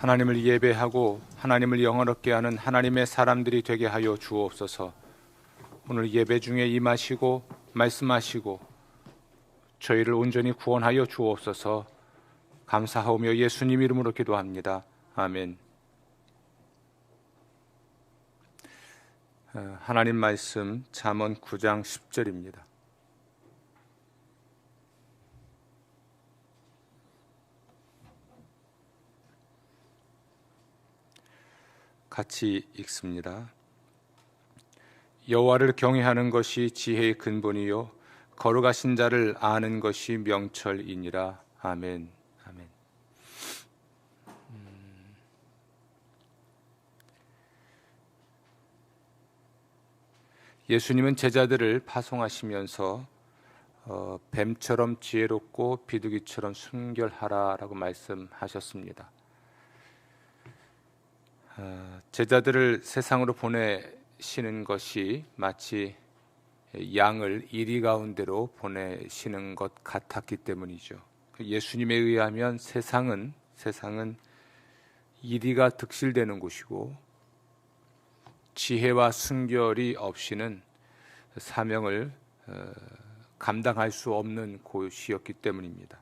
하나님을 예배하고 하나님을 영화롭게 하는 하나님의 사람들이 되게 하여 주옵소서. 오늘 예배 중에 임하시고 말씀하시고 저희를 온전히 구원하여 주옵소서. 감사하오며 예수님 이름으로 기도합니다. 아멘. 하나님 말씀 잠언 9장 10절입니다. 같이 읽습니다. 여호와를 경외하는 것이 지혜의 근본이요 거룩하신 자를 아는 것이 명철이니라. 아멘. 아멘. 예수님은 제자들을 파송하시면서 뱀처럼 지혜롭고 비둘기처럼 순결하라라고 말씀하셨습니다. 제자들을 세상으로 보내시는 것이 마치 양을 이리 가운데로 보내시는 것 같았기 때문이죠. 예수님에 의하면 세상은 이리가 득실되는 곳이고 지혜와 순결이 없이는 사명을 감당할 수 없는 곳이었기 때문입니다.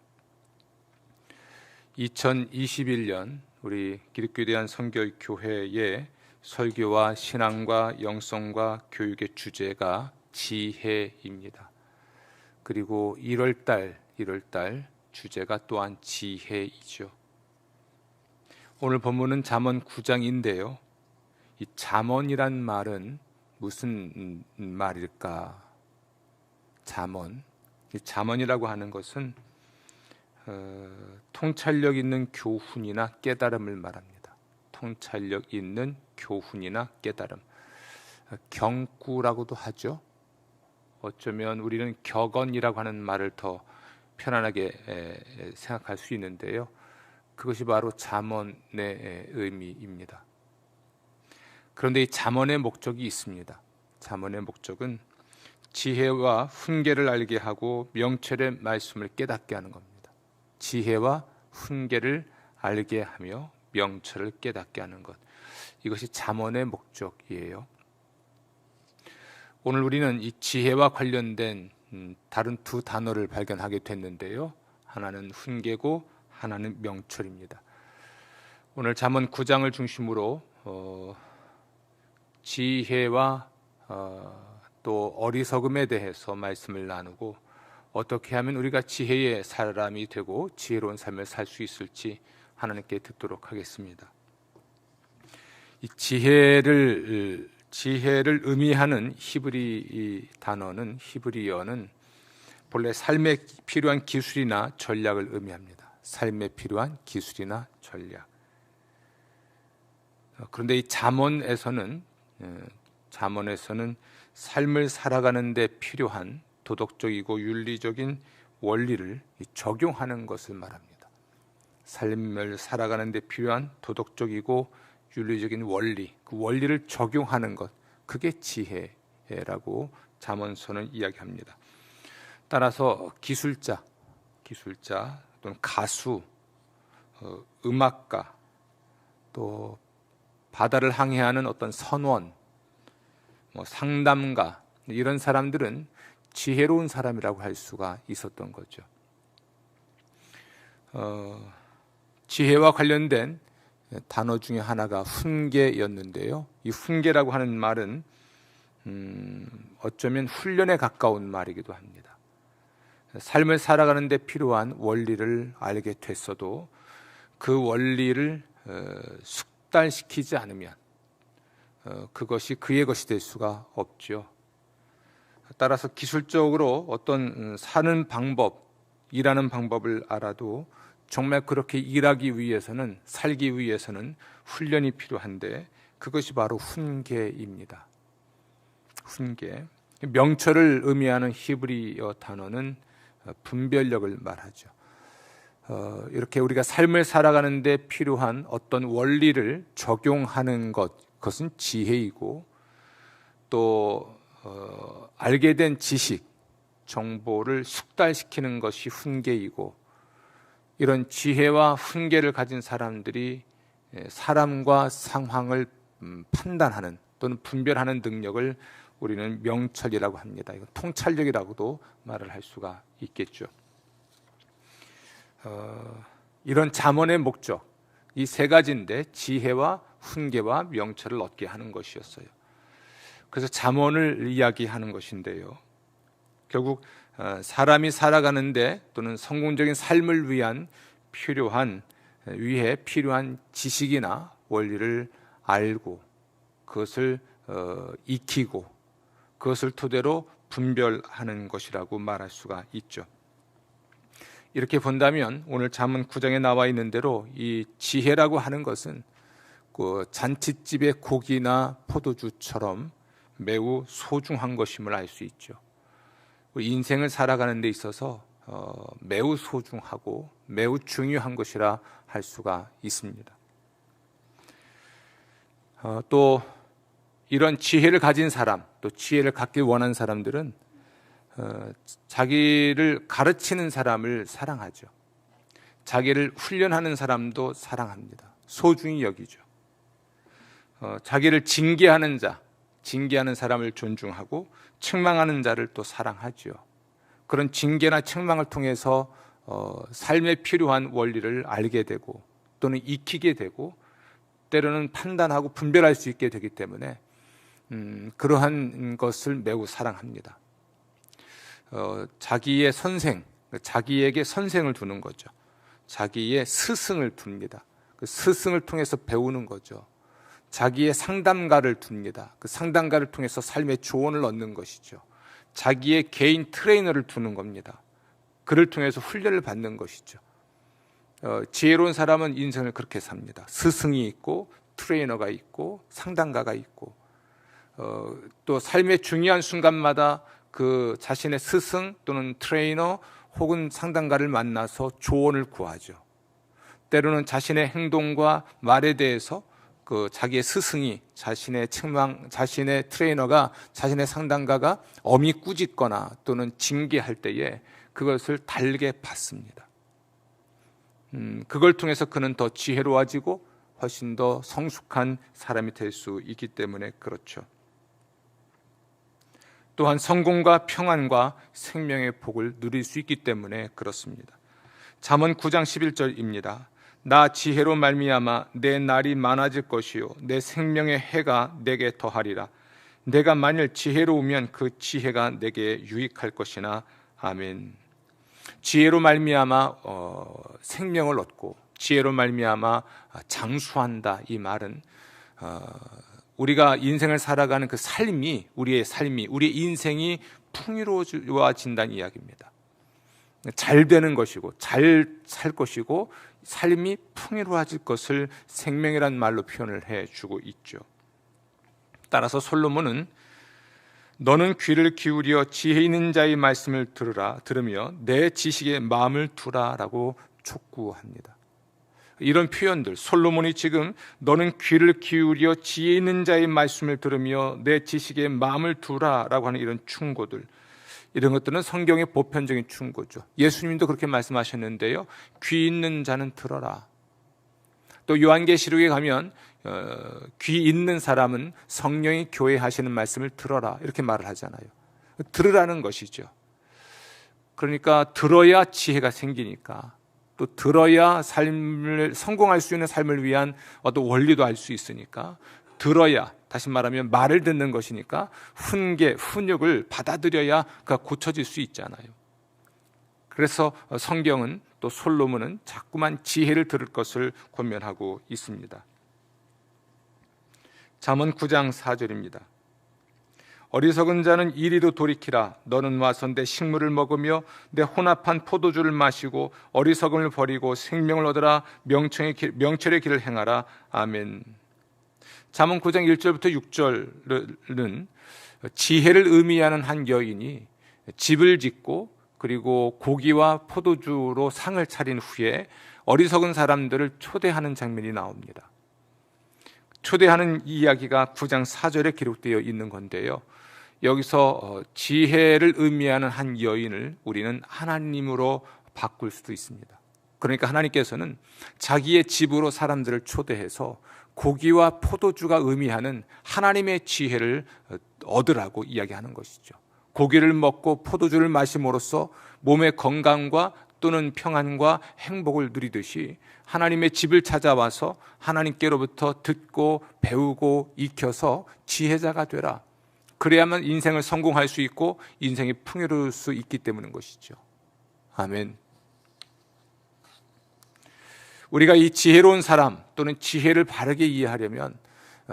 2021년 우리 기독교에 대한 선결교회의 설교와 신앙과 영성과 교육의 주제가 지혜입니다. 그리고 1월달 주제가 또한 지혜이죠. 오늘 본문은 잠언 9장인데요. 이 잠언이란 말은 무슨 말일까? 이 잠언이라고 하는 것은 통찰력 있는 교훈이나 깨달음을 말합니다. 통찰력 있는 교훈이나 깨달음. 경구라고도 하죠. 어쩌면 우리는 격언이라고 하는 말을 더 편안하게 생각할 수 있는데요. 그것이 바로 잠언의 의미입니다. 그런데 이 잠언의 목적이 있습니다. 잠언의 목적은 지혜와 훈계를 알게 하고 명철의 말씀을 깨닫게 하는 겁니다. 지혜와 훈계를 알게 하며 명철을 깨닫게 하는 것, 이것이 잠언의 목적이에요. 오늘 우리는 이 지혜와 관련된 다른 두 단어를 발견하게 됐는데요. 하나는 훈계고 하나는 명철입니다. 오늘 잠언 9장을 중심으로 지혜와 또 어리석음에 대해서 말씀을 나누고 어떻게 하면 우리가 지혜의 사람이 되고 지혜로운 삶을 살 수 있을지 하나님께 듣도록 하겠습니다. 이 지혜를 의미하는 히브리어는 본래 삶에 필요한 기술이나 전략을 의미합니다. 삶에 필요한 기술이나 전략. 그런데 이 잠언에서는 삶을 살아가는 데 필요한 도덕적이고 윤리적인 원리를 적용하는 것을 말합니다. 삶을 살아가는 데 필요한 도덕적이고 윤리적인 원리, 그 원리를 적용하는 것, 그게 지혜라고 잠언서는 이야기합니다. 따라서 기술자 또는 가수, 음악가, 또 바다를 항해하는 어떤 선원, 상담가, 이런 사람들은 지혜로운 사람이라고 할 수가 있었던 거죠. 지혜와 관련된 단어 중에 하나가 훈계였는데요. 이 훈계라고 하는 말은 어쩌면 훈련에 가까운 말이기도 합니다. 삶을 살아가는 데 필요한 원리를 알게 됐어도 그 원리를 숙달시키지 않으면 그것이 그의 것이 될 수가 없죠. 따라서 기술적으로 어떤 사는 방법, 일하는 방법을 알아도 정말 그렇게 일하기 위해서는, 살기 위해서는 훈련이 필요한데 그것이 바로 훈계입니다. 훈계. 명철을 의미하는 히브리어 단어는 분별력을 말하죠. 이렇게 우리가 삶을 살아가는 데 필요한 어떤 원리를 적용하는 것, 그것은 지혜이고, 또 알게 된 지식, 정보를 숙달시키는 것이 훈계이고, 이런 지혜와 훈계를 가진 사람들이 사람과 상황을 판단하는 또는 분별하는 능력을 우리는 명철이라고 합니다. 이건 통찰력이라고도 말을 할 수가 있겠죠. 이런 잠언의 목적, 이 세 가지인데 지혜와 훈계와 명철을 얻게 하는 것이었어요. 그래서 잠언을 이야기하는 것인데요, 결국 사람이 살아가는데 또는 성공적인 삶을 위해 필요한 지식이나 원리를 알고 그것을 익히고 그것을 토대로 분별하는 것이라고 말할 수가 있죠. 이렇게 본다면 오늘 잠언 9장에 나와 있는 대로 이 지혜라고 하는 것은 그 잔칫집의 고기나 포도주처럼 매우 소중한 것임을 알 수 있죠. 인생을 살아가는 데 있어서 매우 소중하고 매우 중요한 것이라 할 수가 있습니다. 또 이런 지혜를 가진 사람, 또 지혜를 갖길 원하는 사람들은 자기를 가르치는 사람을 사랑하죠. 자기를 훈련하는 사람도 사랑합니다. 소중히 여기죠. 자기를 징계하는 사람을 존중하고 책망하는 자를 또 사랑하죠. 그런 징계나 책망을 통해서 삶에 필요한 원리를 알게 되고 또는 익히게 되고 때로는 판단하고 분별할 수 있게 되기 때문에 그러한 것을 매우 사랑합니다. 자기에게 선생을 두는 거죠. 자기의 스승을 둡니다. 그 스승을 통해서 배우는 거죠. 자기의 상담가를 둡니다. 그 상담가를 통해서 삶의 조언을 얻는 것이죠. 자기의 개인 트레이너를 두는 겁니다. 그를 통해서 훈련을 받는 것이죠. 지혜로운 사람은 인생을 그렇게 삽니다. 스승이 있고 트레이너가 있고 상담가가 있고 또 삶의 중요한 순간마다 그 자신의 스승 또는 트레이너 혹은 상담가를 만나서 조언을 구하죠. 때로는 자신의 행동과 말에 대해서 그 자기의 스승이 자신의 트레이너가 자신의 상담가가 엄히 꾸짖거나 또는 징계할 때에 그것을 달게 받습니다. 그걸 통해서 그는 더 지혜로워지고 훨씬 더 성숙한 사람이 될 수 있기 때문에 그렇죠. 또한 성공과 평안과 생명의 복을 누릴 수 있기 때문에 그렇습니다. 잠언 9장 11절입니다. 나 지혜로 말미암아 내 날이 많아질 것이요 내 생명의 해가 내게 더하리라. 내가 만일 지혜로우면 그 지혜가 내게 유익할 것이나. 아멘. 지혜로 말미암아 생명을 얻고 지혜로 말미암아 장수한다. 이 말은 우리가 인생을 살아가는 그 삶이 우리의 인생이 풍요로워진다는 이야기입니다. 잘 되는 것이고 잘 살 것이고 삶이 풍요로워질 것을 생명이란 말로 표현을 해주고 있죠. 따라서 솔로몬은 너는 귀를 기울여 지혜 있는 자의 말씀을 들으며 내 지식에 마음을 두라라고 촉구합니다. 이런 표현들, 솔로몬이 지금 너는 귀를 기울여 지혜 있는 자의 말씀을 들으며 내 지식에 마음을 두라라고 하는 이런 충고들, 이런 것들은 성경의 보편적인 충고죠. 예수님도 그렇게 말씀하셨는데요, 귀 있는 자는 들어라. 또 요한계시록에 가면 귀 있는 사람은 성령이 교회하시는 말씀을 들어라 이렇게 말을 하잖아요. 들으라는 것이죠. 그러니까 들어야 지혜가 생기니까, 또 들어야 삶을 성공할 수 있는 삶을 위한 어떤 원리도 알 수 있으니까, 들어야, 다시 말하면 말을 듣는 것이니까 훈육을 받아들여야 그가 고쳐질 수 있잖아요. 그래서 성경은 또 솔로몬은 자꾸만 지혜를 들을 것을 권면하고 있습니다. 잠언 9장 4절입니다. 어리석은 자는 이리로 돌이키라. 너는 와서 내 식물을 먹으며 내 혼합한 포도주를 마시고 어리석음을 버리고 생명을 얻으라. 명철의 길을 행하라. 아멘. 잠언 9장 1절부터 6절은 지혜를 의미하는 한 여인이 집을 짓고 그리고 고기와 포도주로 상을 차린 후에 어리석은 사람들을 초대하는 장면이 나옵니다. 초대하는 이야기가 9장 4절에 기록되어 있는 건데요, 여기서 지혜를 의미하는 한 여인을 우리는 하나님으로 바꿀 수도 있습니다. 그러니까 하나님께서는 자기의 집으로 사람들을 초대해서 고기와 포도주가 의미하는 하나님의 지혜를 얻으라고 이야기하는 것이죠. 고기를 먹고 포도주를 마심으로써 몸의 건강과 또는 평안과 행복을 누리듯이 하나님의 집을 찾아와서 하나님께로부터 듣고 배우고 익혀서 지혜자가 되라. 그래야만 인생을 성공할 수 있고 인생이 풍요로울 수 있기 때문인 것이죠. 아멘. 우리가 이 지혜로운 사람 또는 지혜를 바르게 이해하려면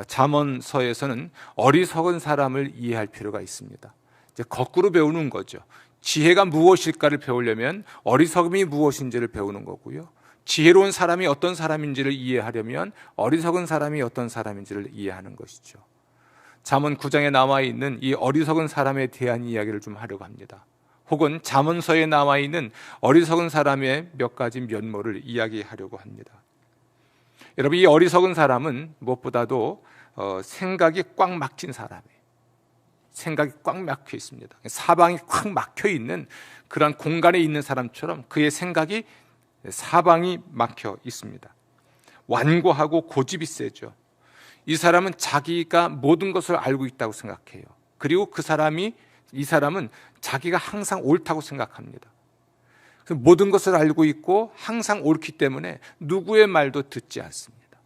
잠언서에서는 어리석은 사람을 이해할 필요가 있습니다. 이제 거꾸로 배우는 거죠. 지혜가 무엇일까를 배우려면 어리석음이 무엇인지를 배우는 거고요. 지혜로운 사람이 어떤 사람인지를 이해하려면 어리석은 사람이 어떤 사람인지를 이해하는 것이죠. 잠언 9장에 나와 있는 이 어리석은 사람에 대한 이야기를 좀 하려고 합니다. 혹은 잠언서에 나와 있는 어리석은 사람의 몇 가지 면모를 이야기하려고 합니다. 여러분, 이 어리석은 사람은 무엇보다도 생각이 꽉 막힌 사람이에요. 생각이 꽉 막혀 있습니다. 사방이 꽉 막혀 있는 그런 공간에 있는 사람처럼 그의 생각이 사방이 막혀 있습니다. 완고하고 고집이 세죠. 이 사람은 자기가 모든 것을 알고 있다고 생각해요. 그리고 이 사람은 자기가 항상 옳다고 생각합니다. 모든 것을 알고 있고 항상 옳기 때문에 누구의 말도 듣지 않습니다.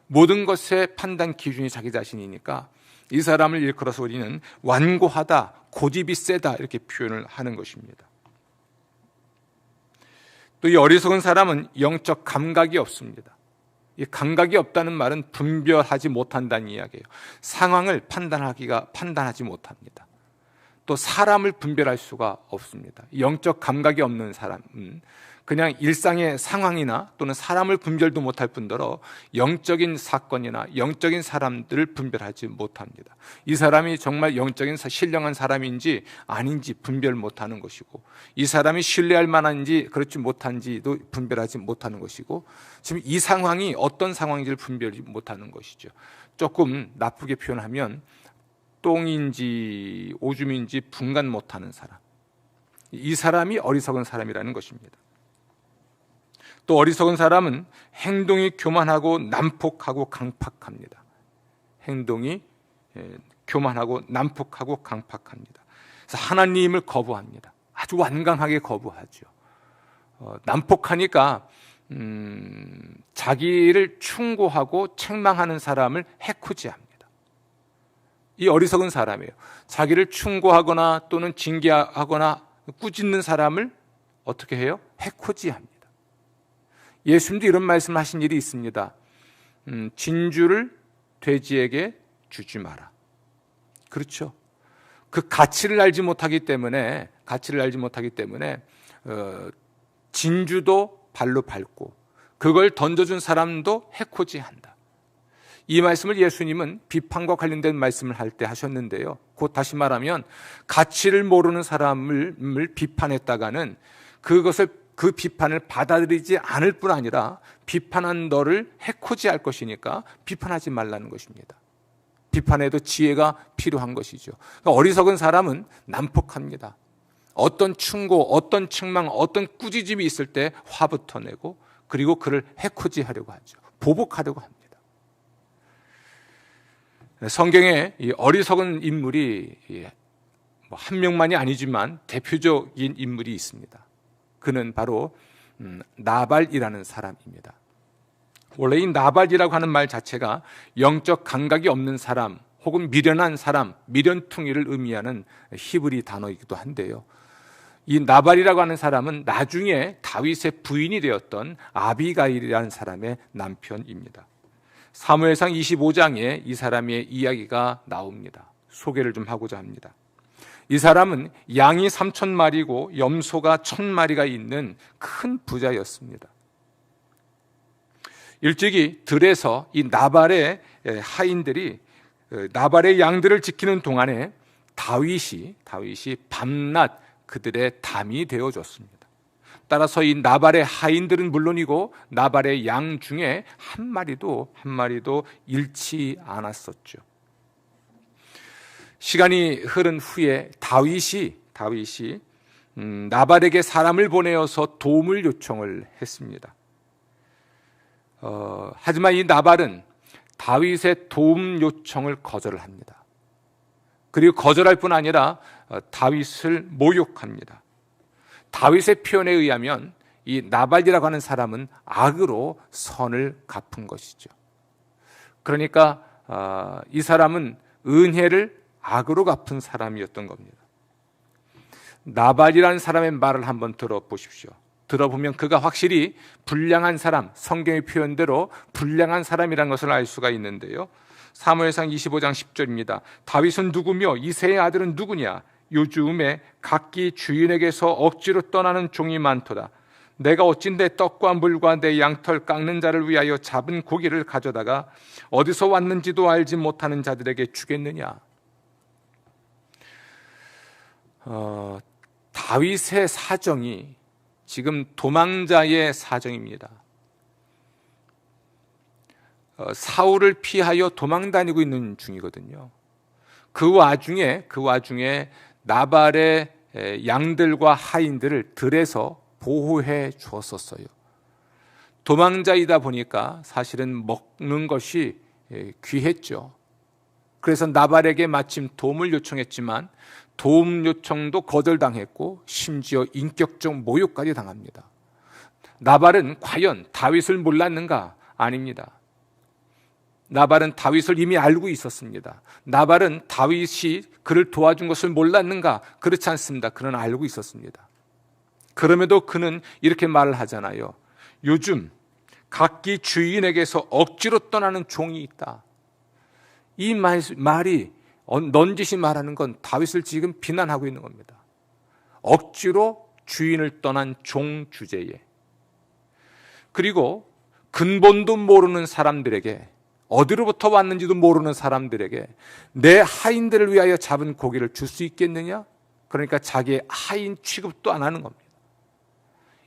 모든 것의 판단 기준이 자기 자신이니까 이 사람을 일컬어서 우리는 완고하다, 고집이 세다 이렇게 표현을 하는 것입니다. 또 이 어리석은 사람은 영적 감각이 없습니다. 이 감각이 없다는 말은 분별하지 못한다는 이야기예요. 상황을 판단하지 못합니다. 또 사람을 분별할 수가 없습니다. 영적 감각이 없는 사람은 그냥 일상의 상황이나 또는 사람을 분별도 못할 뿐더러 영적인 사건이나 영적인 사람들을 분별하지 못합니다. 이 사람이 정말 영적인 신령한 사람인지 아닌지 분별 못하는 것이고, 이 사람이 신뢰할 만한지 그렇지 못한지도 분별하지 못하는 것이고, 지금 이 상황이 어떤 상황인지를 분별하지 못하는 것이죠. 조금 나쁘게 표현하면 똥인지 오줌인지 분간 못하는 사람, 이 사람이 어리석은 사람이라는 것입니다. 또 어리석은 사람은 행동이 교만하고 난폭하고 강팍합니다. 행동이 교만하고 난폭하고 강팍합니다. 그래서 하나님을 거부합니다. 아주 완강하게 거부하죠. 난폭하니까 자기를 충고하고 책망하는 사람을 해코지합니다. 이 어리석은 사람이에요. 자기를 충고하거나 또는 징계하거나 꾸짖는 사람을 어떻게 해요? 해코지합니다. 예수님도 이런 말씀을 하신 일이 있습니다. 진주를 돼지에게 주지 마라. 그렇죠. 그 가치를 알지 못하기 때문에 진주도 발로 밟고 그걸 던져준 사람도 해코지한다. 이 말씀을 예수님은 비판과 관련된 말씀을 할 때 하셨는데요. 곧 다시 말하면 가치를 모르는 사람을 비판했다가는 그 비판을 받아들이지 않을 뿐 아니라 비판한 너를 해코지할 것이니까 비판하지 말라는 것입니다. 비판에도 지혜가 필요한 것이죠. 그러니까 어리석은 사람은 난폭합니다. 어떤 충고, 어떤 책망, 어떤 꾸짖음이 있을 때 화부터 내고 그리고 그를 해코지하려고 하죠. 보복하려고 합니다. 성경에 이 어리석은 인물이 한 명만이 아니지만 대표적인 인물이 있습니다. 그는 바로 나발이라는 사람입니다. 원래 이 나발이라고 하는 말 자체가 영적 감각이 없는 사람 혹은 미련한 사람, 미련퉁이를 의미하는 히브리 단어이기도 한데요. 이 나발이라고 하는 사람은 나중에 다윗의 부인이 되었던 아비가일이라는 사람의 남편입니다. 사무엘상 25장에 이 사람의 이야기가 나옵니다. 소개를 좀 하고자 합니다. 이 사람은 양이 3,000마리고 염소가 1,000마리가 있는 큰 부자였습니다. 일찍이 들에서 이 나발의 하인들이 나발의 양들을 지키는 동안에 다윗이 밤낮 그들의 담이 되어줬습니다. 따라서 이 나발의 하인들은 물론이고 나발의 양 중에 한 마리도 잃지 않았었죠. 시간이 흐른 후에 다윗이 나발에게 사람을 보내어서 도움을 요청을 했습니다. 하지만 이 나발은 다윗의 도움 요청을 거절을 합니다. 그리고 거절할 뿐 아니라 다윗을 모욕합니다. 다윗의 표현에 의하면 이 나발이라고 하는 사람은 악으로 선을 갚은 것이죠. 그러니까 이 사람은 은혜를 악으로 갚은 사람이었던 겁니다. 나발이라는 사람의 말을 한번 들어보십시오. 들어보면 그가 확실히 불량한 사람, 성경의 표현대로 불량한 사람이라는 것을 알 수가 있는데요. 사무엘상 25장 10절입니다. 다윗은 누구며 이새의 아들은 누구냐? 요즘에 각기 주인에게서 억지로 떠나는 종이 많도다. 내가 어찌 내 떡과 물과 내 양털 깎는 자를 위하여 잡은 고기를 가져다가 어디서 왔는지도 알지 못하는 자들에게 주겠느냐? 다윗의 사정이 지금 도망자의 사정입니다. 사울을 피하여 도망 다니고 있는 중이거든요. 그 와중에 나발의 양들과 하인들을 들에서 보호해 주었었어요. 도망자이다 보니까 사실은 먹는 것이 귀했죠. 그래서 나발에게 마침 도움을 요청했지만 도움 요청도 거절당했고 심지어 인격적 모욕까지 당합니다. 나발은 과연 다윗을 몰랐는가? 아닙니다. 나발은 다윗을 이미 알고 있었습니다. 나발은 다윗이 그를 도와준 것을 몰랐는가? 그렇지 않습니다. 그는 알고 있었습니다. 그럼에도 그는 이렇게 말을 하잖아요. 요즘 각기 주인에게서 억지로 떠나는 종이 있다. 이 말이 넌지시 말하는 건 다윗을 지금 비난하고 있는 겁니다. 억지로 주인을 떠난 종 주제에, 그리고 근본도 모르는 사람들에게, 어디로부터 왔는지도 모르는 사람들에게 내 하인들을 위하여 잡은 고기를 줄 수 있겠느냐? 그러니까 자기의 하인 취급도 안 하는 겁니다.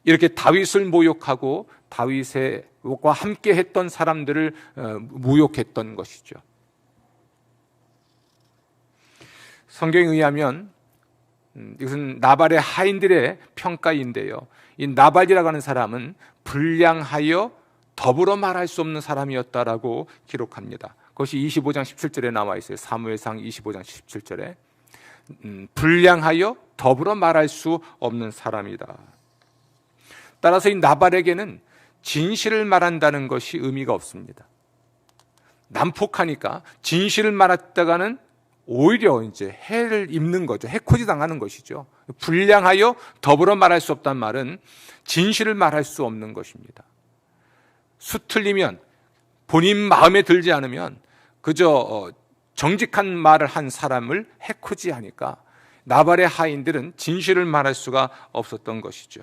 이렇게 다윗을 모욕하고 다윗과 함께 했던 사람들을 모욕했던 것이죠. 성경에 의하면 이것은 나발의 하인들의 평가인데요. 이 나발이라고 하는 사람은 불량하여 더불어 말할 수 없는 사람이었다라고 기록합니다. 그것이 25장 17절에 나와 있어요. 사무엘상 25장 17절에 불량하여 더불어 말할 수 없는 사람이다. 따라서 이 나발에게는 진실을 말한다는 것이 의미가 없습니다. 난폭하니까 진실을 말했다가는 오히려 이제 해를 입는 거죠. 해코지 당하는 것이죠. 불량하여 더불어 말할 수 없다는 말은 진실을 말할 수 없는 것입니다. 수틀리면 본인 마음에 들지 않으면 그저 정직한 말을 한 사람을 해코지 하니까 나발의 하인들은 진실을 말할 수가 없었던 것이죠.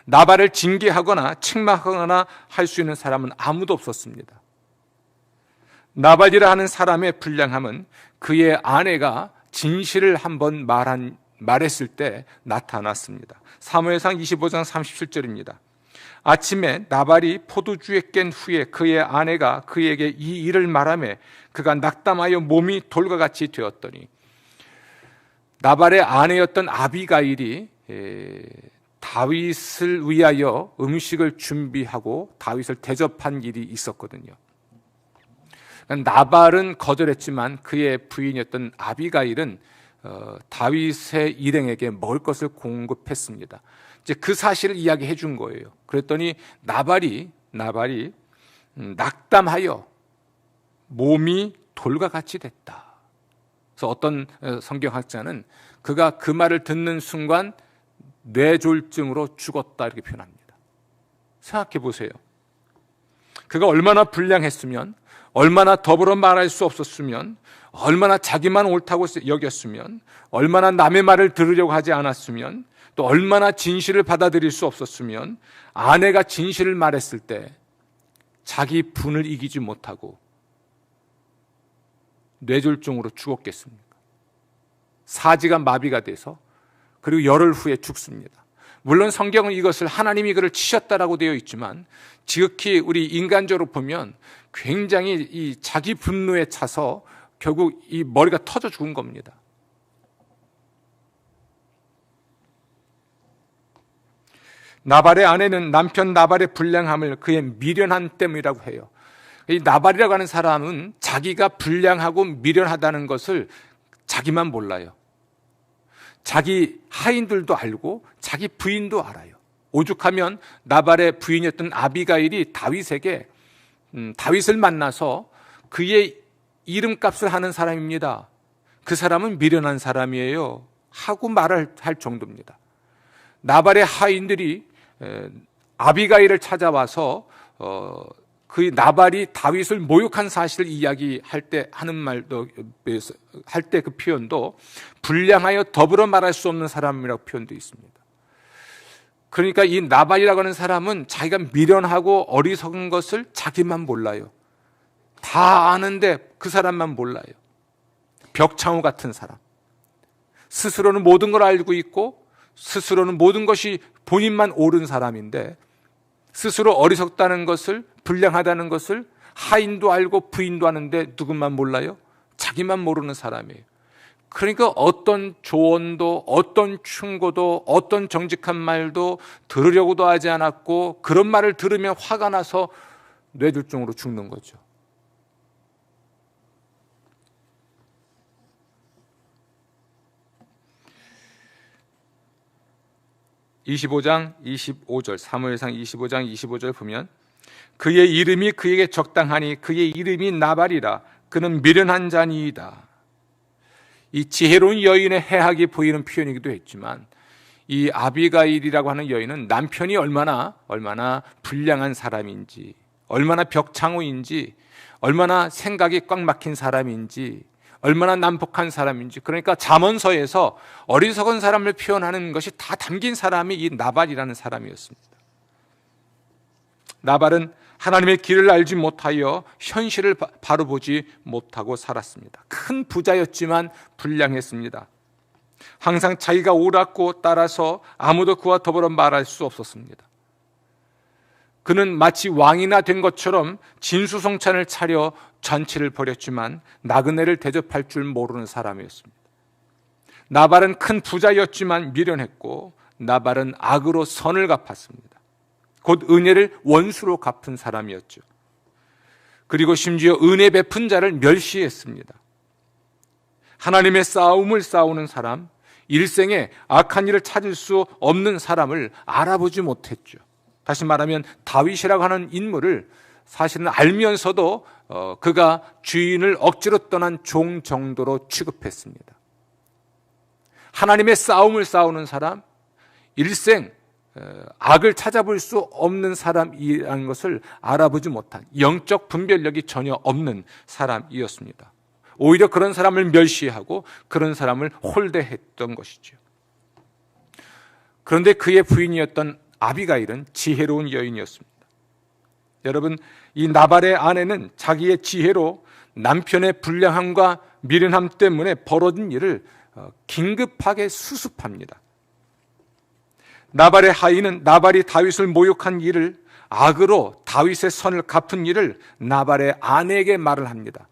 나발을 징계하거나 책망하거나 할 수 있는 사람은 아무도 없었습니다. 나발이라 하는 사람의 불량함은 그의 아내가 진실을 한번 말했을 때 나타났습니다. 사무엘상 25장 37절입니다. 아침에 나발이 포도주에 깬 후에 그의 아내가 그에게 이 일을 말하며 그가 낙담하여 몸이 돌과 같이 되었더니, 나발의 아내였던 아비가일이 다윗을 위하여 음식을 준비하고 다윗을 대접한 일이 있었거든요. 나발은 거절했지만 그의 부인이었던 아비가일은 다윗의 일행에게 먹을 것을 공급했습니다. 이제 그 사실을 이야기해 준 거예요. 그랬더니 나발이 낙담하여 몸이 돌과 같이 됐다. 그래서 어떤 성경학자는 그가 그 말을 듣는 순간 뇌졸중으로 죽었다 이렇게 표현합니다. 생각해 보세요. 그가 얼마나 불량했으면, 얼마나 더불어 말할 수 없었으면, 얼마나 자기만 옳다고 여겼으면, 얼마나 남의 말을 들으려고 하지 않았으면, 또 얼마나 진실을 받아들일 수 없었으면 아내가 진실을 말했을 때 자기 분을 이기지 못하고 뇌졸중으로 죽었겠습니까? 사지가 마비가 돼서 그리고 열흘 후에 죽습니다. 물론 성경은 이것을 하나님이 그를 치셨다라고 되어 있지만 지극히 우리 인간적으로 보면 굉장히 이 자기 분노에 차서 결국 이 머리가 터져 죽은 겁니다. 나발의 아내는 남편 나발의 불량함을 그의 미련함 때문이라고 해요. 이 나발이라고 하는 사람은 자기가 불량하고 미련하다는 것을 자기만 몰라요. 자기 하인들도 알고 자기 부인도 알아요. 오죽하면 나발의 부인이었던 아비가일이 다윗에게 다윗을 만나서 그의 이름값을 하는 사람입니다. 그 사람은 미련한 사람이에요 하고 말을 할 정도입니다. 나발의 하인들이 아비가일을 찾아와서 그 나발이 다윗을 모욕한 사실을 이야기할 때 하는 말도 할 때 그 표현도 불량하여 더불어 말할 수 없는 사람이라고 표현되어 있습니다. 그러니까 이 나발이라고 하는 사람은 자기가 미련하고 어리석은 것을 자기만 몰라요. 다 아는데 그 사람만 몰라요. 벽창호 같은 사람. 스스로는 모든 걸 알고 있고 스스로는 모든 것이 본인만 옳은 사람인데 스스로 어리석다는 것을, 불량하다는 것을 하인도 알고 부인도 아는데 누구만 몰라요? 자기만 모르는 사람이에요. 그러니까 어떤 조언도, 어떤 충고도, 어떤 정직한 말도 들으려고도 하지 않았고 그런 말을 들으면 화가 나서 뇌졸중으로 죽는 거죠. (25장 25절) 사무엘상 25장 25절 보면 그의 이름이 그에게 적당하니 그의 이름이 나발이라 그는 미련한 자니이다. 이 지혜로운 여인의 해학이 보이는 표현이기도 했지만 이 아비가일이라고 하는 여인은 남편이 얼마나 불량한 사람인지, 얼마나 벽창호인지, 얼마나 생각이 꽉 막힌 사람인지, 얼마나 난폭한 사람인지, 그러니까 잠언서에서 어리석은 사람을 표현하는 것이 다 담긴 사람이 이 나발이라는 사람이었습니다. 나발은 하나님의 길을 알지 못하여 현실을 바로 보지 못하고 살았습니다. 큰 부자였지만 불량했습니다. 항상 자기가 옳았고 따라서 아무도 그와 더불어 말할 수 없었습니다. 그는 마치 왕이나 된 것처럼 진수성찬을 차려 잔치를 벌였지만 나그네를 대접할 줄 모르는 사람이었습니다. 나발은 큰 부자였지만 미련했고 나발은 악으로 선을 갚았습니다. 곧 은혜를 원수로 갚은 사람이었죠. 그리고 심지어 은혜 베푼 자를 멸시했습니다. 하나님의 싸움을 싸우는 사람, 일생에 악한 일을 찾을 수 없는 사람을 알아보지 못했죠. 다시 말하면 다윗이라고 하는 인물을 사실은 알면서도 그가 주인을 억지로 떠난 종 정도로 취급했습니다. 하나님의 싸움을 싸우는 사람, 일생 악을 찾아볼 수 없는 사람이라는 것을 알아보지 못한, 영적 분별력이 전혀 없는 사람이었습니다. 오히려 그런 사람을 멸시하고 그런 사람을 홀대했던 것이죠. 그런데 그의 부인이었던 아비가일은 지혜로운 여인이었습니다. 여러분, 이 나발의 아내는 자기의 지혜로 남편의 불량함과 미련함 때문에 벌어진 일을 긴급하게 수습합니다. 나발의 하인은 나발이 다윗을 모욕한 일을, 악으로 다윗의 선을 갚은 일을 나발의 아내에게 말을 합니다.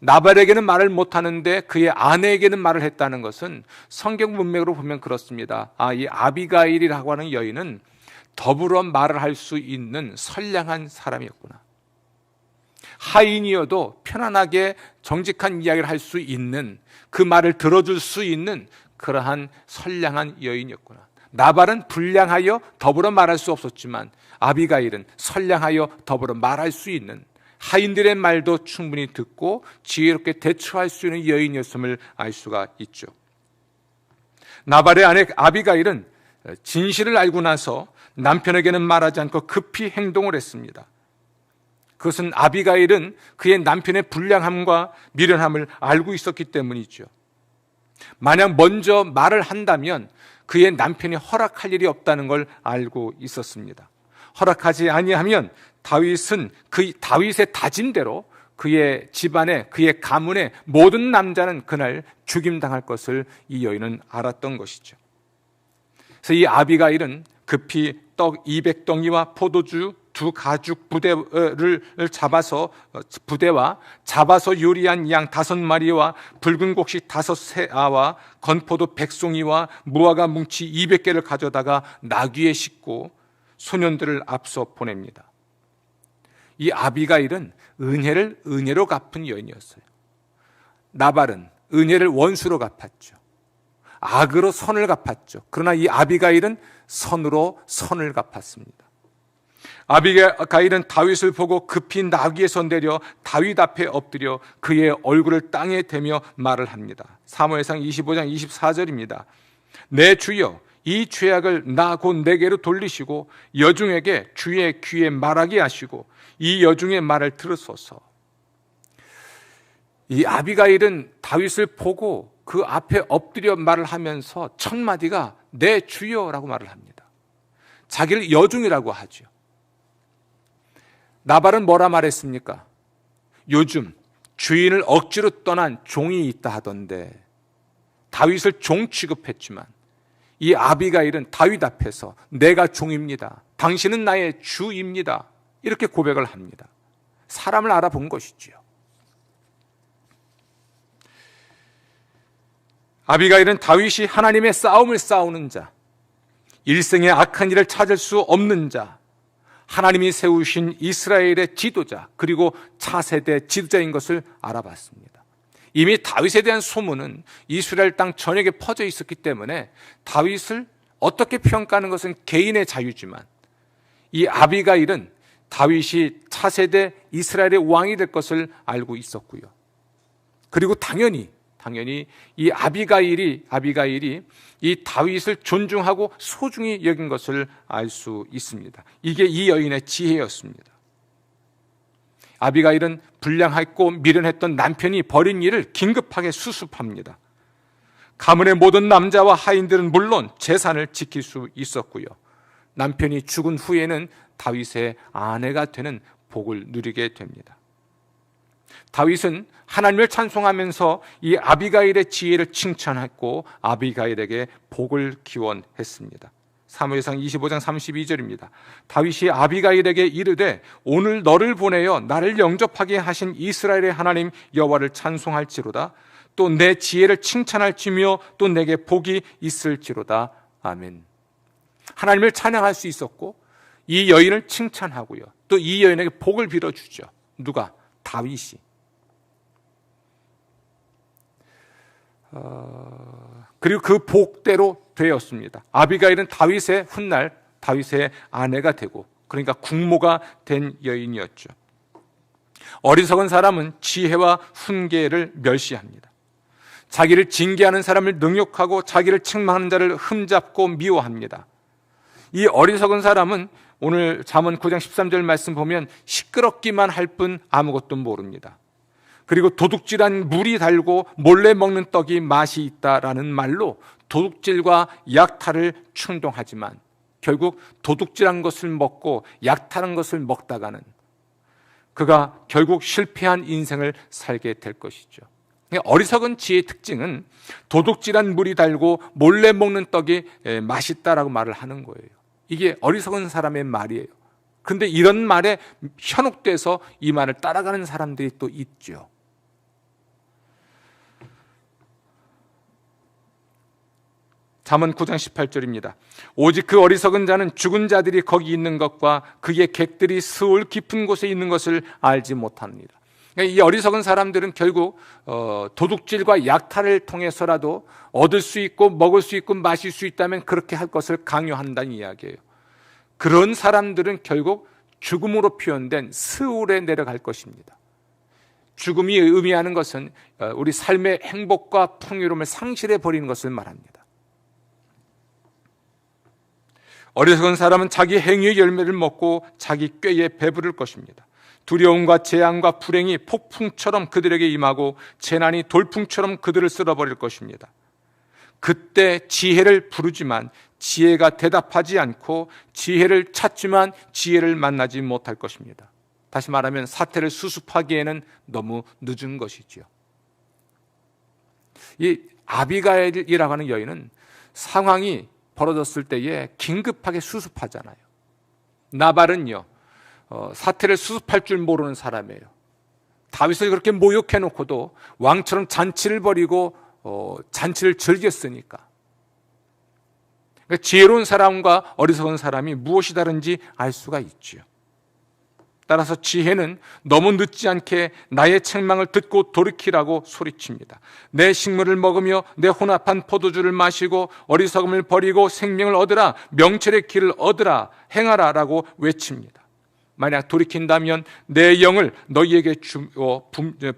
나발에게는 말을 못하는데 그의 아내에게는 말을 했다는 것은 성경 문맥으로 보면 그렇습니다. 이 아비가일이라고 하는 여인은 더불어 말을 할 수 있는 선량한 사람이었구나. 하인이어도 편안하게 정직한 이야기를 할 수 있는, 그 말을 들어줄 수 있는 그러한 선량한 여인이었구나. 나발은 불량하여 더불어 말할 수 없었지만 아비가일은 선량하여 더불어 말할 수 있는, 하인들의 말도 충분히 듣고 지혜롭게 대처할 수 있는 여인이었음을 알 수가 있죠. 나발의 아내 아비가일은 진실을 알고 나서 남편에게는 말하지 않고 급히 행동을 했습니다. 그것은 아비가일은 그의 남편의 불량함과 미련함을 알고 있었기 때문이죠. 만약 먼저 말을 한다면 그의 남편이 허락할 일이 없다는 걸 알고 있었습니다. 허락하지 아니하면 다윗은 그 다윗의 다짐대로 그의 집안에, 그의 가문의 모든 남자는 그날 죽임당할 것을 이 여인은 알았던 것이죠. 그래서 이 아비가일은 급히 떡 200덩이와 포도주 2가죽 부대와 잡아서 요리한 양 5마리와 붉은 곡식 5새아와 건포도 100송이와 무화과 뭉치 200개를 가져다가 나귀에 싣고 소년들을 앞서 보냅니다. 이 아비가일은 은혜를 은혜로 갚은 여인이었어요. 나발은 은혜를 원수로 갚았죠. 악으로 선을 갚았죠. 그러나 이 아비가일은 선으로 선을 갚았습니다. 아비가일은 다윗을 보고 급히 나귀에서 내려 다윗 앞에 엎드려 그의 얼굴을 땅에 대며 말을 합니다. 사무엘상 25장 24절입니다. 내 주여, 이 죄악을 나 곧 내게로 돌리시고 여중에게 주의 귀에 말하게 하시고 이 여중의 말을 들으소서. 이 아비가일은 다윗을 보고 그 앞에 엎드려 말을 하면서 첫 마디가 내 주여라고 말을 합니다. 자기를 여중이라고 하죠. 나발은 뭐라 말했습니까? 요즘 주인을 억지로 떠난 종이 있다 하던데 다윗을 종 취급했지만 이 아비가일은 다윗 앞에서 내가 종입니다. 당신은 나의 주입니다. 이렇게 고백을 합니다. 사람을 알아본 것이지요. 아비가일은 다윗이 하나님의 싸움을 싸우는 자, 일생에 악한 일을 찾을 수 없는 자, 하나님이 세우신 이스라엘의 지도자, 그리고 차세대 지도자인 것을 알아봤습니다. 이미 다윗에 대한 소문은 이스라엘 땅 전역에 퍼져 있었기 때문에 다윗을 어떻게 평가하는 것은 개인의 자유지만 이 아비가일은 다윗이 차세대 이스라엘의 왕이 될 것을 알고 있었고요. 그리고 당연히 이 아비가일이 이 다윗을 존중하고 소중히 여긴 것을 알 수 있습니다. 이게 이 여인의 지혜였습니다. 아비가일은 불량했고 미련했던 남편이 벌인 일을 긴급하게 수습합니다. 가문의 모든 남자와 하인들은 물론 재산을 지킬 수 있었고요. 남편이 죽은 후에는 다윗의 아내가 되는 복을 누리게 됩니다. 다윗은 하나님을 찬송하면서 이 아비가일의 지혜를 칭찬했고 아비가일에게 복을 기원했습니다. 사무엘상 25장 32절입니다. 다윗이 아비가일에게 이르되 오늘 너를 보내어 나를 영접하게 하신 이스라엘의 하나님 여호와를 찬송할지로다. 또 내 지혜를 칭찬할지며 또 내게 복이 있을지로다. 아멘. 하나님을 찬양할 수 있었고 이 여인을 칭찬하고요. 또 이 여인에게 복을 빌어주죠. 누가? 다윗이. 그리고 그 복대로 되었습니다. 아비가일은 다윗의 훗날 다윗의 아내가 되고 그러니까 국모가 된 여인이었죠. 어리석은 사람은 지혜와 훈계를 멸시합니다. 자기를 징계하는 사람을 능욕하고 자기를 책망하는 자를 흠잡고 미워합니다. 이 어리석은 사람은 오늘 잠언 9장 13절 말씀 보면 시끄럽기만 할 뿐 아무것도 모릅니다. 그리고 도둑질한 물이 달고 몰래 먹는 떡이 맛이 있다라는 말로 도둑질과 약탈을 충동하지만 결국 도둑질한 것을 먹고 약탈한 것을 먹다가는 그가 결국 실패한 인생을 살게 될 것이죠. 어리석은 지혜의 특징은 도둑질한 물이 달고 몰래 먹는 떡이 맛있다라고 말을 하는 거예요. 이게 어리석은 사람의 말이에요. 그런데 이런 말에 현혹돼서 이 말을 따라가는 사람들이 또 있죠. 잠언 9장 18절입니다. 오직 그 어리석은 자는 죽은 자들이 거기 있는 것과 그의 객들이 스올 깊은 곳에 있는 것을 알지 못합니다. 이 어리석은 사람들은 결국 도둑질과 약탈을 통해서라도 얻을 수 있고 먹을 수 있고 마실 수 있다면 그렇게 할 것을 강요한다는 이야기예요. 그런 사람들은 결국 죽음으로 표현된 스올에 내려갈 것입니다. 죽음이 의미하는 것은 우리 삶의 행복과 풍요로움을 상실해 버리는 것을 말합니다. 어리석은 사람은 자기 행위의 열매를 먹고 자기 꾀에 배부를 것입니다. 두려움과 재앙과 불행이 폭풍처럼 그들에게 임하고 재난이 돌풍처럼 그들을 쓸어버릴 것입니다. 그때 지혜를 부르지만 지혜가 대답하지 않고 지혜를 찾지만 지혜를 만나지 못할 것입니다. 다시 말하면 사태를 수습하기에는 너무 늦은 것이지요. 이 아비가일이라고 하는 여인은 상황이 벌어졌을 때에 긴급하게 수습하잖아요. 나발은요, 사태를 수습할 줄 모르는 사람이에요. 다윗을 그렇게 모욕해놓고도 왕처럼 잔치를 벌이고 잔치를 즐겼으니까 그러니까 지혜로운 사람과 어리석은 사람이 무엇이 다른지 알 수가 있지요. 따라서 지혜는 너무 늦지 않게 나의 책망을 듣고 돌이키라고 소리칩니다. 내 식물을 먹으며 내 혼합한 포도주를 마시고 어리석음을 버리고 생명을 얻으라, 명철의 길을 얻으라, 행하라 라고 외칩니다. 만약 돌이킨다면 내 영을 너희에게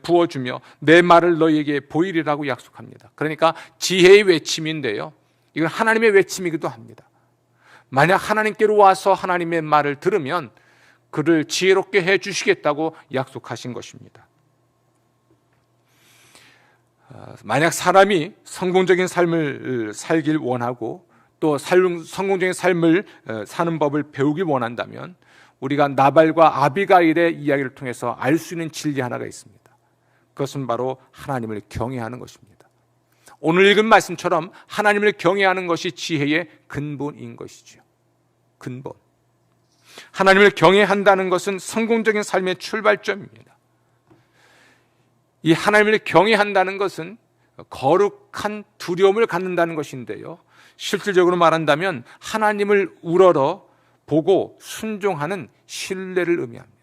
부어주며 내 말을 너희에게 보이리라고 약속합니다. 그러니까 지혜의 외침인데요, 이건 하나님의 외침이기도 합니다. 만약 하나님께로 와서 하나님의 말을 들으면 그를 지혜롭게 해주시겠다고 약속하신 것입니다. 만약 사람이 성공적인 삶을 살길 원하고 또 성공적인 삶을 사는 법을 배우길 원한다면 우리가 나발과 아비가일의 이야기를 통해서 알 수 있는 진리 하나가 있습니다. 그것은 바로 하나님을 경외하는 것입니다. 오늘 읽은 말씀처럼 하나님을 경외하는 것이 지혜의 근본인 것이죠. 근본. 하나님을 경외한다는 것은 성공적인 삶의 출발점입니다. 이 하나님을 경외한다는 것은 거룩한 두려움을 갖는다는 것인데요, 실질적으로 말한다면 하나님을 우러러 보고 순종하는 신뢰를 의미합니다.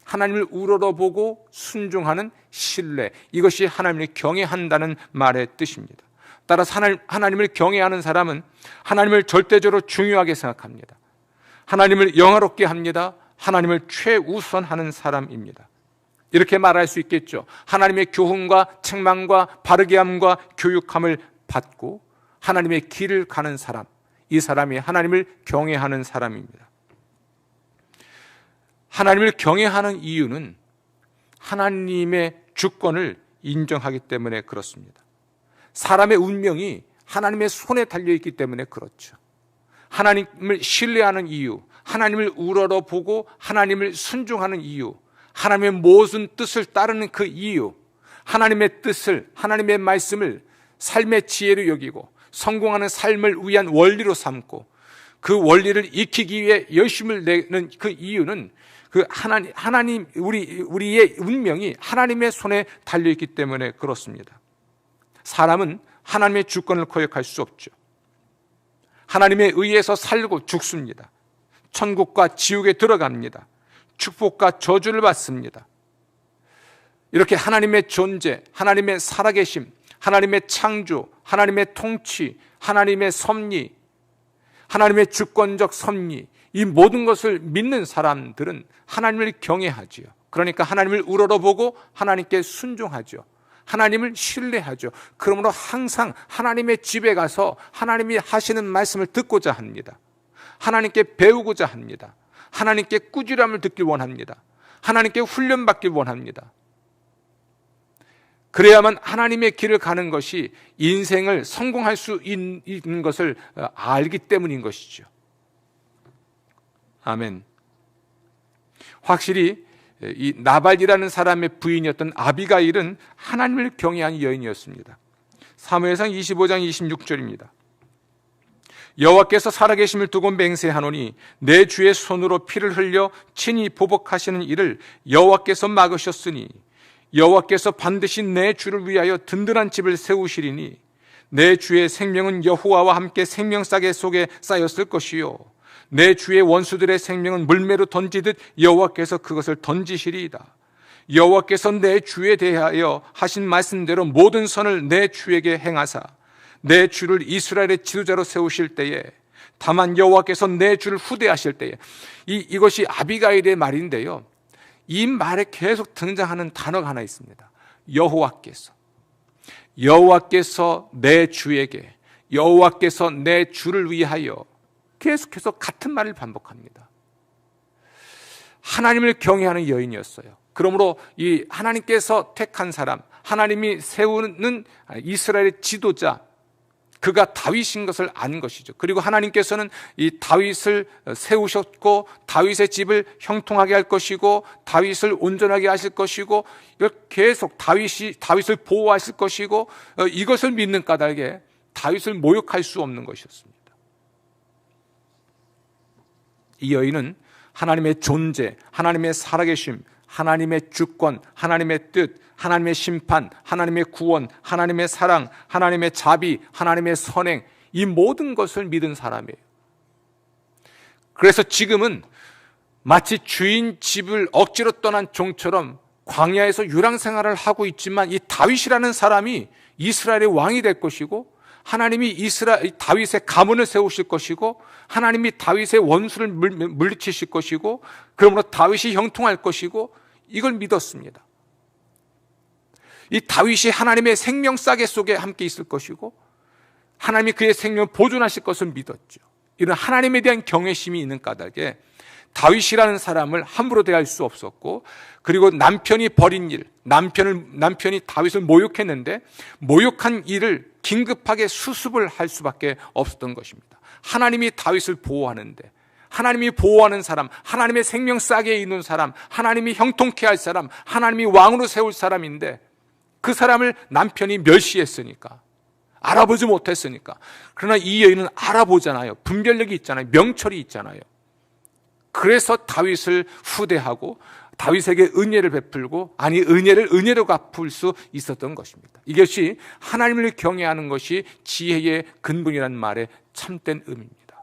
하나님을 우러러보고 순종하는 신뢰, 이것이 하나님을 경외한다는 말의 뜻입니다. 따라서 하나님을 경외하는 사람은 하나님을 절대적으로 중요하게 생각합니다. 하나님을 영화롭게 합니다. 하나님을 최우선하는 사람입니다. 이렇게 말할 수 있겠죠. 하나님의 교훈과 책망과 바르게 함과 교육함을 받고 하나님의 길을 가는 사람, 이 사람이 하나님을 경외하는 사람입니다. 하나님을 경외하는 이유는 하나님의 주권을 인정하기 때문에 그렇습니다. 사람의 운명이 하나님의 손에 달려있기 때문에 그렇죠. 하나님을 신뢰하는 이유, 하나님을 우러러보고 하나님을 순종하는 이유, 하나님의 모든 뜻을 따르는 그 이유, 하나님의 뜻을, 하나님의 말씀을 삶의 지혜로 여기고 성공하는 삶을 위한 원리로 삼고 그 원리를 익히기 위해 열심을 내는 그 이유는 그 하나님 우리의 운명이 하나님의 손에 달려있기 때문에 그렇습니다. 사람은 하나님의 주권을 거역할 수 없죠. 하나님에 의해서 살고 죽습니다. 천국과 지옥에 들어갑니다. 축복과 저주를 받습니다. 이렇게 하나님의 존재, 하나님의 살아계심, 하나님의 창조, 하나님의 통치, 하나님의 섭리, 하나님의 주권적 섭리, 이 모든 것을 믿는 사람들은 하나님을 경외하지요. 그러니까 하나님을 우러러보고 하나님께 순종하죠. 하나님을 신뢰하죠. 그러므로 항상 하나님의 집에 가서 하나님이 하시는 말씀을 듣고자 합니다. 하나님께 배우고자 합니다. 하나님께 꾸지람을 듣길 원합니다. 하나님께 훈련받길 원합니다. 그래야만 하나님의 길을 가는 것이 인생을 성공할 수 있는 것을 알기 때문인 것이죠. 아멘. 확실히 이 나발이라는 사람의 부인이었던 아비가일은 하나님을 경외한 여인이었습니다. 사무엘상 25장 26절입니다. 여호와께서 살아계심을 두고 맹세하노니 내 주의 손으로 피를 흘려 친히 보복하시는 일을 여호와께서 막으셨으니 여호와께서 반드시 내 주를 위하여 든든한 집을 세우시리니 내 주의 생명은 여호와와 함께 생명싸개 속에 쌓였을 것이요 내 주의 원수들의 생명은 물매로 던지듯 여호와께서 그것을 던지시리이다. 여호와께서 내 주에 대하여 하신 말씀대로 모든 선을 내 주에게 행하사 내 주를 이스라엘의 지도자로 세우실 때에 다만 여호와께서 내 주를 후대하실 때에 이것이 아비가일의 말인데요, 이 말에 계속 등장하는 단어가 하나 있습니다. 여호와께서 내 주에게, 여호와께서 내 주를 위하여, 계속해서 같은 말을 반복합니다. 하나님을 경외하는 여인이었어요. 그러므로 이 하나님께서 택한 사람, 하나님이 세우는 이스라엘의 지도자, 그가 다윗인 것을 안 것이죠. 그리고 하나님께서는 이 다윗을 세우셨고 다윗의 집을 형통하게 할 것이고 다윗을 온전하게 하실 것이고 계속 다윗을 보호하실 것이고 이것을 믿는 까닭에 다윗을 모욕할 수 없는 것이었습니다. 이 여인은 하나님의 존재, 하나님의 살아계심, 하나님의 주권, 하나님의 뜻, 하나님의 심판, 하나님의 구원, 하나님의 사랑, 하나님의 자비, 하나님의 선행, 이 모든 것을 믿은 사람이에요. 그래서 지금은 마치 주인 집을 억지로 떠난 종처럼 광야에서 유랑생활을 하고 있지만, 이 다윗이라는 사람이 이스라엘의 왕이 될 것이고, 하나님이 다윗의 가문을 세우실 것이고, 하나님이 다윗의 원수를 물리치실 것이고, 그러므로 다윗이 형통할 것이고, 이걸 믿었습니다. 이 다윗이 하나님의 생명 싸개 속에 함께 있을 것이고, 하나님이 그의 생명을 보존하실 것을 믿었죠. 이런 하나님에 대한 경외심이 있는 까닭에 다윗이라는 사람을 함부로 대할 수 없었고, 그리고 남편이 벌인 일, 남편이 다윗을 모욕했는데 모욕한 일을 긴급하게 수습을 할 수밖에 없었던 것입니다. 하나님이 다윗을 보호하는데, 하나님이 보호하는 사람, 하나님의 생명 싸개에 있는 사람, 하나님이 형통케 할 사람, 하나님이 왕으로 세울 사람인데, 그 사람을 남편이 멸시했으니까, 알아보지 못했으니까. 그러나 이 여인은 알아보잖아요. 분별력이 있잖아요. 명철이 있잖아요. 그래서 다윗을 후대하고 다윗에게 은혜를 베풀고, 아니 은혜를 은혜로 갚을 수 있었던 것입니다. 이것이 하나님을 경외하는 것이 지혜의 근본이라는 말의 참된 의미입니다.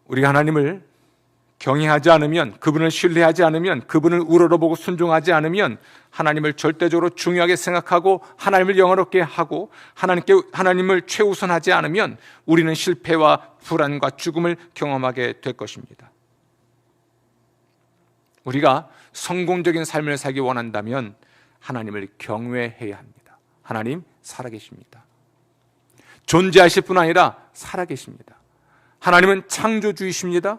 우리가 하나님을 경외하지 않으면, 그분을 신뢰하지 않으면, 그분을 우러러보고 순종하지 않으면, 하나님을 절대적으로 중요하게 생각하고 하나님을 영화롭게 하고 하나님을 최우선하지 않으면 우리는 실패와 불안과 죽음을 경험하게 될 것입니다. 우리가 성공적인 삶을 살기 원한다면 하나님을 경외해야 합니다. 하나님 살아계십니다. 존재하실 뿐 아니라 살아계십니다. 하나님은 창조주이십니다.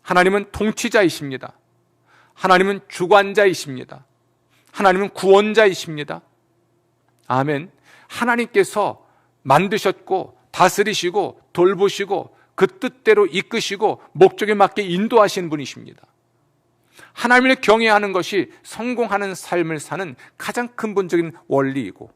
하나님은 통치자이십니다. 하나님은 주관자이십니다. 하나님은 구원자이십니다. 아멘. 하나님께서 만드셨고 다스리시고 돌보시고 그 뜻대로 이끄시고 목적에 맞게 인도하시는 분이십니다. 하나님을 경외하는 것이 성공하는 삶을 사는 가장 근본적인 원리이고,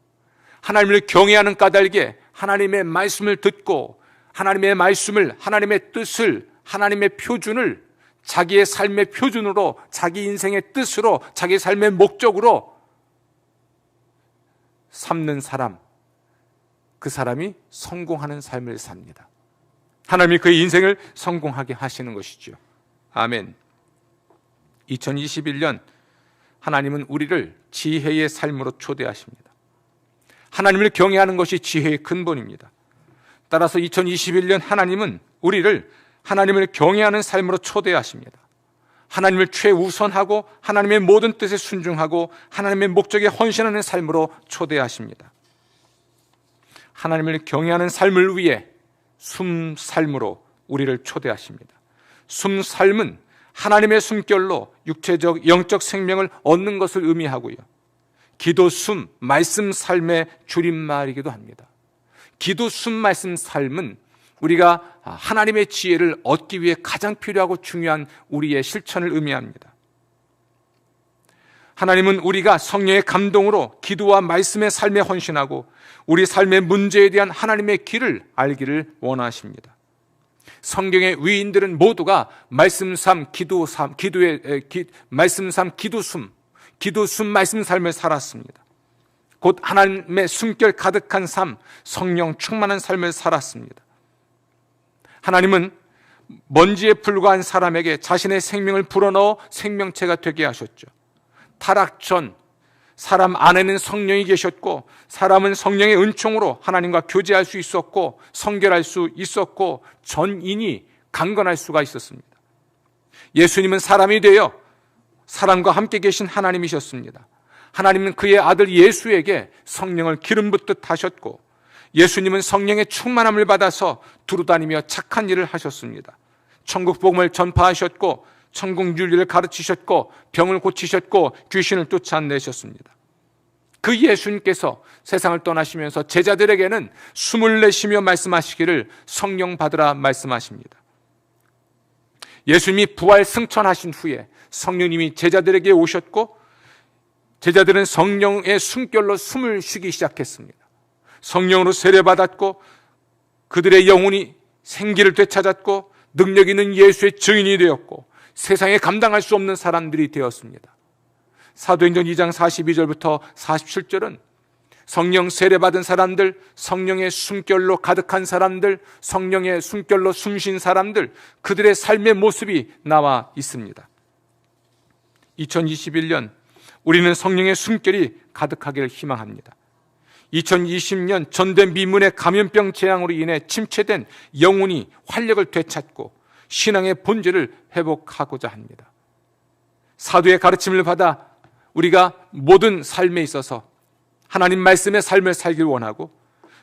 하나님을 경외하는 까닭에 하나님의 말씀을 듣고 하나님의 말씀을, 하나님의 뜻을, 하나님의 표준을 자기의 삶의 표준으로, 자기 인생의 뜻으로, 자기 삶의 목적으로 삼는 사람, 그 사람이 성공하는 삶을 삽니다. 하나님이 그의 인생을 성공하게 하시는 것이죠. 아멘. 2021년 하나님은 우리를 지혜의 삶으로 초대하십니다. 하나님을 경외하는 것이 지혜의 근본입니다. 따라서 2021년 하나님은 우리를 하나님을 경외하는 삶으로 초대하십니다. 하나님을 최우선하고 하나님의 모든 뜻에 순종하고 하나님의 목적에 헌신하는 삶으로 초대하십니다. 하나님을 경외하는 삶을 위해 숨삶으로 우리를 초대하십니다. 숨삶은 하나님의 숨결로 육체적, 영적 생명을 얻는 것을 의미하고요, 기도 숨, 말씀 삶의 줄임말이기도 합니다. 기도 숨, 말씀 삶은 우리가 하나님의 지혜를 얻기 위해 가장 필요하고 중요한 우리의 실천을 의미합니다. 하나님은 우리가 성령의 감동으로 기도와 말씀의 삶에 헌신하고 우리 삶의 문제에 대한 하나님의 길을 알기를 원하십니다. 성경의 위인들은 모두가 말씀 삶, 기도 삶, 말씀 삶, 기도 숨, 말씀 삶을 살았습니다. 곧 하나님의 숨결 가득한 삶, 성령 충만한 삶을 살았습니다. 하나님은 먼지에 불과한 사람에게 자신의 생명을 불어넣어 생명체가 되게 하셨죠. 타락 전 사람 안에는 성령이 계셨고, 사람은 성령의 은총으로 하나님과 교제할 수 있었고, 성결할 수 있었고, 전인이 강건할 수가 있었습니다. 예수님은 사람이 되어 사람과 함께 계신 하나님이셨습니다. 하나님은 그의 아들 예수에게 성령을 기름 붓듯 하셨고, 예수님은 성령의 충만함을 받아서 두루다니며 착한 일을 하셨습니다. 천국 복음을 전파하셨고, 천국 윤리를 가르치셨고, 병을 고치셨고, 귀신을 쫓아내셨습니다. 그 예수님께서 세상을 떠나시면서 제자들에게는 숨을 내쉬며 말씀하시기를 성령 받으라 말씀하십니다. 예수님이 부활 승천하신 후에 성령님이 제자들에게 오셨고, 제자들은 성령의 숨결로 숨을 쉬기 시작했습니다. 성령으로 세례받았고, 그들의 영혼이 생기를 되찾았고, 능력 있는 예수의 증인이 되었고, 세상에 감당할 수 없는 사람들이 되었습니다. 사도행전 2장 42절부터 47절은 성령 세례받은 사람들, 성령의 숨결로 가득한 사람들, 성령의 숨결로 숨쉰 사람들, 그들의 삶의 모습이 나와 있습니다. 2021년 우리는 성령의 숨결이 가득하기를 희망합니다. 2020년 전대미문의 감염병 재앙으로 인해 침체된 영혼이 활력을 되찾고 신앙의 본질을 회복하고자 합니다. 사도의 가르침을 받아 우리가 모든 삶에 있어서 하나님 말씀의 삶을 살길 원하고,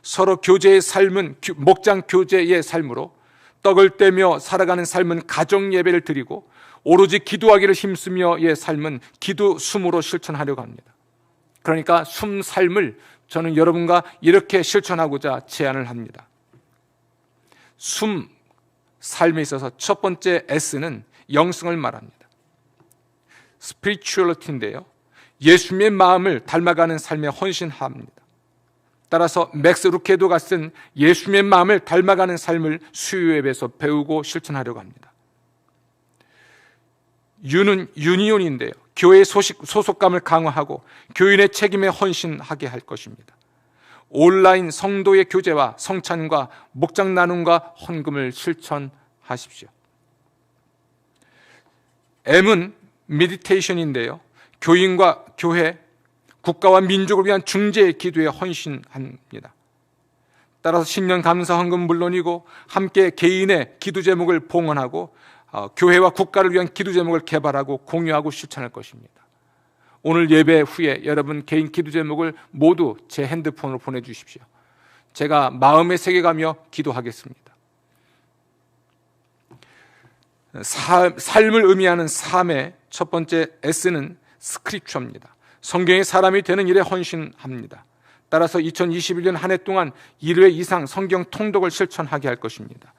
서로 교제의 삶은 목장 교제의 삶으로, 떡을 떼며 살아가는 삶은 가정 예배를 드리고, 오로지 기도하기를 힘쓰며의 삶은 기도 숨으로 실천하려고 합니다. 그러니까 숨 삶을 저는 여러분과 이렇게 실천하고자 제안을 합니다. 숨 삶에 있어서 첫 번째 S는 영성을 말합니다. 스피리추얼리티인데요, 예수님의 마음을 닮아가는 삶에 헌신합니다. 따라서 맥스 루케도가 쓴 예수님의 마음을 닮아가는 삶을 수요예배에서 배우고 실천하려고 합니다. U는 유니온인데요, 교회의 소속감을 강화하고 교인의 책임에 헌신하게 할 것입니다. 온라인 성도의 교제와 성찬과 목장 나눔과 헌금을 실천하십시오. M은 메디테이션인데요, 교인과 교회, 국가와 민족을 위한 중재의 기도에 헌신합니다. 따라서 신년 감사 헌금 물론이고 함께 개인의 기도 제목을 봉헌하고 교회와 국가를 위한 기도 제목을 개발하고 공유하고 실천할 것입니다. 오늘 예배 후에 여러분 개인 기도 제목을 모두 제 핸드폰으로 보내주십시오. 제가 마음에 새겨가며 기도하겠습니다. 삶을 의미하는 삶의 첫 번째 S는 스크립처입니다. 성경의 사람이 되는 일에 헌신합니다. 따라서 2021년 한 해 동안 1회 이상 성경 통독을 실천하게 할 것입니다.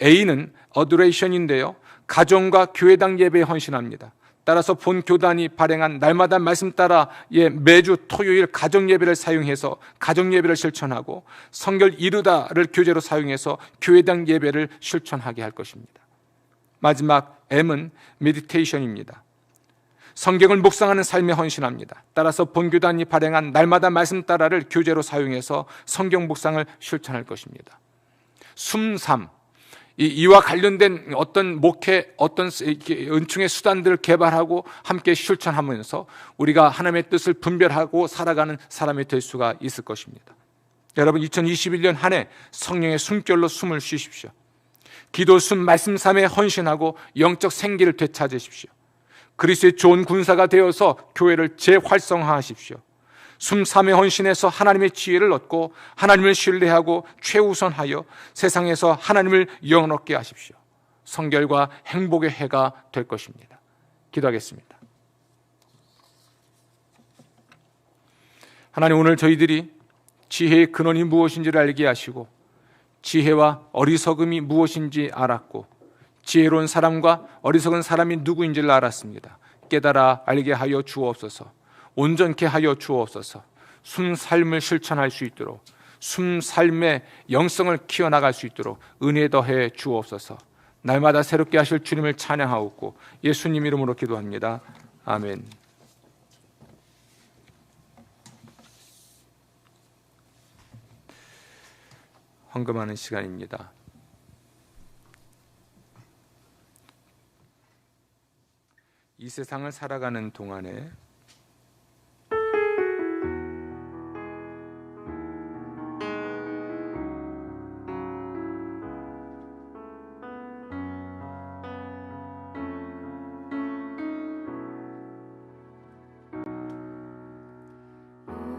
A는 어도레이션인데요, 가정과 교회당 예배에 헌신합니다. 따라서 본 교단이 발행한 날마다 말씀 따라의 매주 토요일 가정 예배를 사용해서 가정 예배를 실천하고, 성결 이루다를 교재로 사용해서 교회당 예배를 실천하게 할 것입니다. 마지막 M은 메디테이션입니다. 성경을 묵상하는 삶에 헌신합니다. 따라서 본교단이 발행한 날마다 말씀 따라를 교재로 사용해서 성경 묵상을 실천할 것입니다. 숨삼, 이와 관련된 어떤 목회, 어떤 은총의 수단들을 개발하고 함께 실천하면서 우리가 하나님의 뜻을 분별하고 살아가는 사람이 될 수가 있을 것입니다. 여러분, 2021년 한 해 성령의 숨결로 숨을 쉬십시오. 기도 숨, 말씀 삶에 헌신하고 영적 생기를 되찾으십시오. 그리스도의 좋은 군사가 되어서 교회를 재활성화하십시오. 숨삼에 헌신해서 하나님의 지혜를 얻고 하나님을 신뢰하고 최우선하여 세상에서 하나님을 영원하게 하십시오. 성결과 행복의 해가 될 것입니다. 기도하겠습니다. 하나님, 오늘 저희들이 지혜의 근원이 무엇인지를 알게 하시고 지혜와 어리석음이 무엇인지 알았고 지혜로운 사람과 어리석은 사람이 누구인지를 알았습니다. 깨달아 알게 하여 주옵소서. 온전케 하여 주옵소서. 숨삶을 실천할 수 있도록, 숨삶의 영성을 키워나갈 수 있도록 은혜 더해 주옵소서. 날마다 새롭게 하실 주님을 찬양하옵고 예수님 이름으로 기도합니다. 아멘. 헌금하는 시간입니다. 이 세상을 살아가는 동안에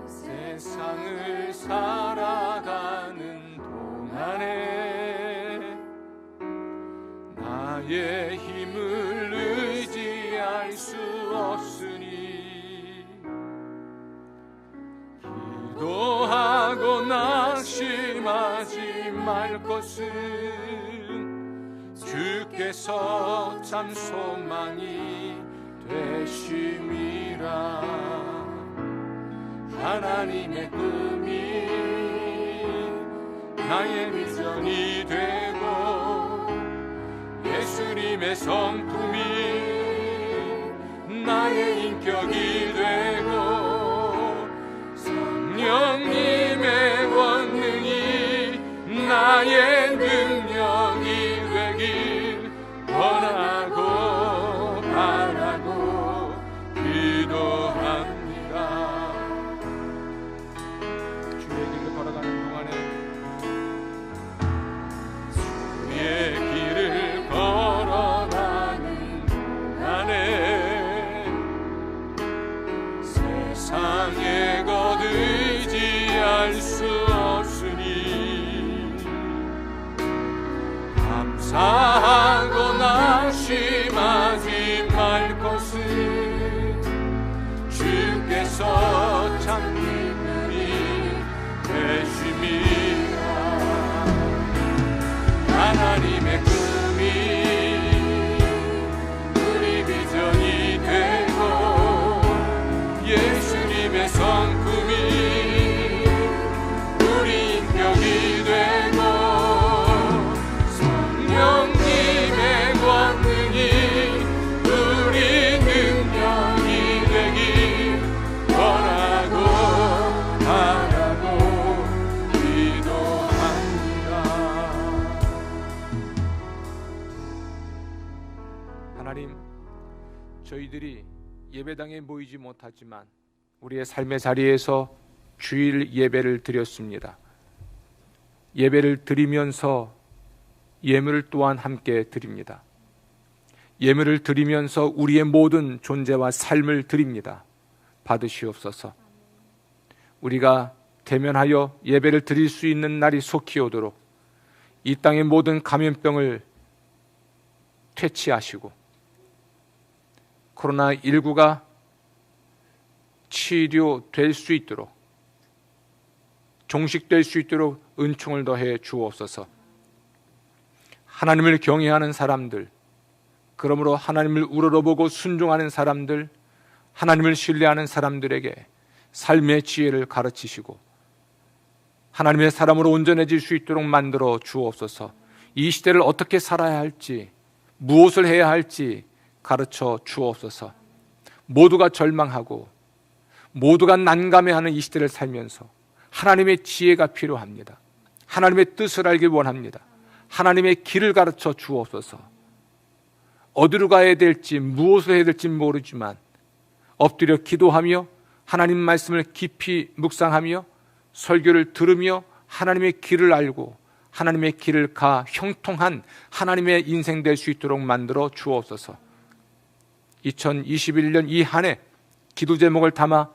세상을 살아가는 동안에 나의 힘을 의지할 수 없으니 기도하고 낙심하지 말 것은 주께서 참 소망이 되심이라. 하나님의 꿈이 나의 비전이 되고 예수님의 성품이 나의 인격이 되고 성령님의 권능이 나의 능력이 되길 원하고 바라고 기도합니다. 주의 길을 걸어가는 동안에 주의 길을 걸어가는 동안에 세상에 것 의지할 수 없으니 감사하고 낙심하지 말 것은 주께서 참 기쁨이 되심이라. 하나님의 꿈이 우리 비전이 되고 예수님의 성품이 우리 인격이 되고 성령님의 권능이 우리 능력이 되길 원하고 바라고 기도합니다. 하나님, 저희들이 예배당에 모이지 못하지만 우리의 삶의 자리에서 주일 예배를 드렸습니다. 예배를 드리면서 예물을 또한 함께 드립니다. 예물을 드리면서 우리의 모든 존재와 삶을 드립니다. 받으시옵소서. 우리가 대면하여 예배를 드릴 수 있는 날이 속히 오도록 이 땅의 모든 감염병을 퇴치하시고 코로나19가 치료될 수 있도록 종식될 수 있도록 은총을 더해 주옵소서. 하나님을 경외하는 사람들, 그러므로 하나님을 우러러보고 순종하는 사람들, 하나님을 신뢰하는 사람들에게 삶의 지혜를 가르치시고 하나님의 사람으로 온전해질 수 있도록 만들어 주옵소서. 이 시대를 어떻게 살아야 할지, 무엇을 해야 할지 가르쳐 주옵소서. 모두가 절망하고 모두가 난감해하는 이 시대를 살면서 하나님의 지혜가 필요합니다. 하나님의 뜻을 알길 원합니다. 하나님의 길을 가르쳐 주옵소서. 어디로 가야 될지 무엇을 해야 될지 모르지만 엎드려 기도하며 하나님 말씀을 깊이 묵상하며 설교를 들으며 하나님의 길을 알고 하나님의 길을 가 형통한 하나님의 인생 될 수 있도록 만들어 주옵소서. 2021년 이 한 해 기도 제목을 담아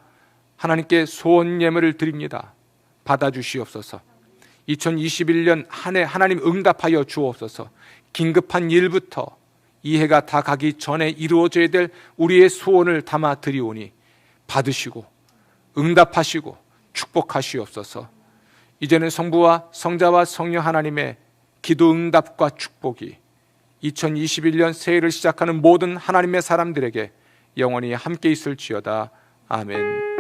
하나님께 소원 예물을 드립니다. 받아주시옵소서. 2021년 한 해 하나님 응답하여 주옵소서. 긴급한 일부터 이 해가 다 가기 전에 이루어져야 될 우리의 소원을 담아 드리오니 받으시고 응답하시고 축복하시옵소서. 이제는 성부와 성자와 성령 하나님의 기도 응답과 축복이 2021년 새해를 시작하는 모든 하나님의 사람들에게 영원히 함께 있을지어다. 아멘.